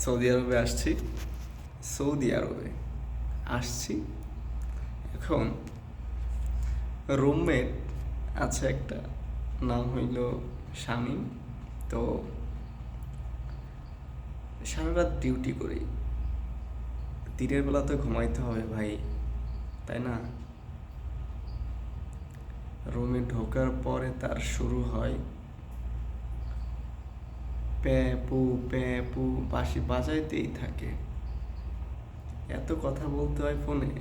Saudi আরবে আসছি। Saudi আরবে আসছি এখন রুমমেট আছে একটা, নাম হইল শামীম। তো সারা রাত ডিউটি করি, দিনের বেলা তো ঘুমাইতে হবে ভাই, তাই না? রুমে ঢোকার পরে তার শুরু হয় প্যাপু প্যাপু, বাঁশি বাজাইতেই থাকে। এত কথা বলতে হয় ফোনে।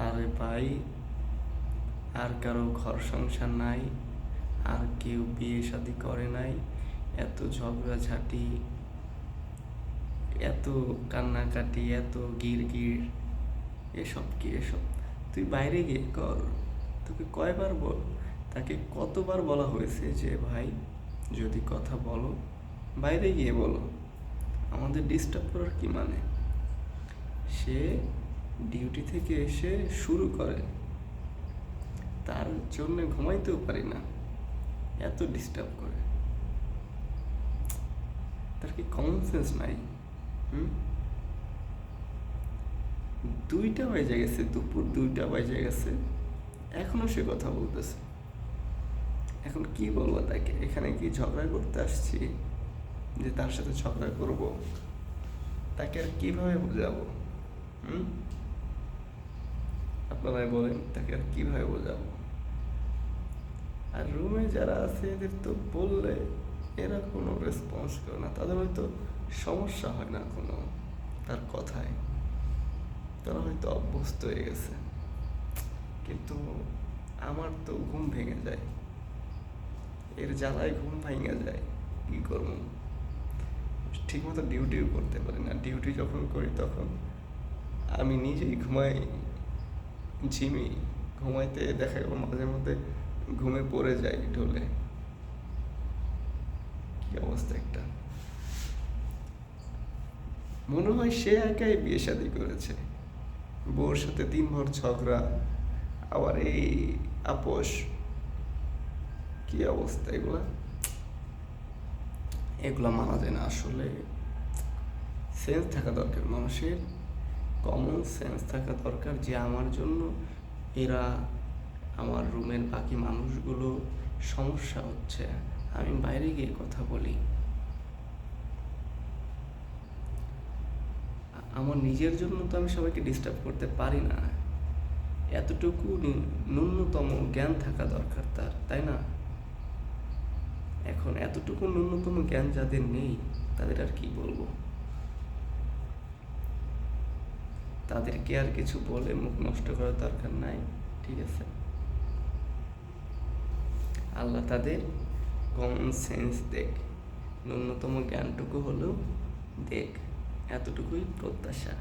আরে ভাই, আর কারো ঘর সংসার নাই, আর কেউ বিয়ে শাদী করে নাই, এত ঝগড়াঝাটি, এত কান্নাকাটি, এত গির গির, এসব কি এসব? তুই বাইরে গিয়ে কর। তোকে কয়বার বল, তাকে কতবার বলা হয়েছে যে ভাই যদি কথা বলো বাইরে গিয়ে বলো, আমাদের ডিস্টার্ব করার কি মানে? সে ডিউটি থেকে এসে শুরু করে, তার জন্য ঘুমাইতেও পারি না, এত ডিস্টার্ব করে। তার কি কমন সেন্স নাই? হুম, 2টা বেজে গেছে, দুপুর 2টা বেজে গেছে, এখনো সে কথা বলতেছে। এখন কি বলবো তাকে? এখানে কি ঝগড়া করতে আসছি যে তার সাথে ঝগড়া করব? তাকে আর কিভাবে বোঝাবো? হুম, আপনারাই বলেন, তাকে আর কিভাবে বোঝাবো? আর রুমে যারা আছে এদের তো বললে এরা কোনো রেসপন্স করে না, তাদের হয়তো সমস্যা হয় না কোনো তার কথায়, তারা হয়তো অভ্যস্ত হয়ে গেছে। কিন্তু আমার তো ঘুম ভেঙে যায়, এর জ্বালায় ঘুম ভেঙে যায়। কি করবো? ঠিক মতো ডিউটিও করতে পারি না। ডিউটি যখন করি তখন আমি নিজেই ঘুমাই, ঝিমি, ঘুমাইতে দেখা গেল মাঝে মধ্যে ঘুমে পড়ে যাই ঢলে। কি অবস্থা একটা! মনে হয় সে একাই বিয়ে শাদী করেছে, বউর সাথে দিনভর ঝগড়া, আবার এই আপোষ। কি অবস্থা এগুলা! এগুলা মানা যায় না আসলে। সেন্স থাকা দরকার মানুষের, কমন সেন্স থাকা দরকার যে আমার জন্য এরা, আমার রুমের বাকি মানুষগুলো সমস্যা হচ্ছে, আমি বাইরে গিয়ে কথা বলি। আমার নিজের জন্য তো আমি সবাইকে ডিস্টার্ব করতে পারি না, এতটুকু ন্যূনতম জ্ঞান থাকা দরকার তার, তাই না? এখন এতটুকু ন্যূনতম জ্ঞান যাদের নেই তাদের আর কি বলবো? তাদেরকে আর কিছু বলে মুখ নষ্ট করার দরকার নাই, ঠিক আছে? আল্লাহ তাদের কমন সেন্স দেখ, ন্যূনতম জ্ঞানটুকু হলেও দেখ, এতটুকুই প্রত্যাশা।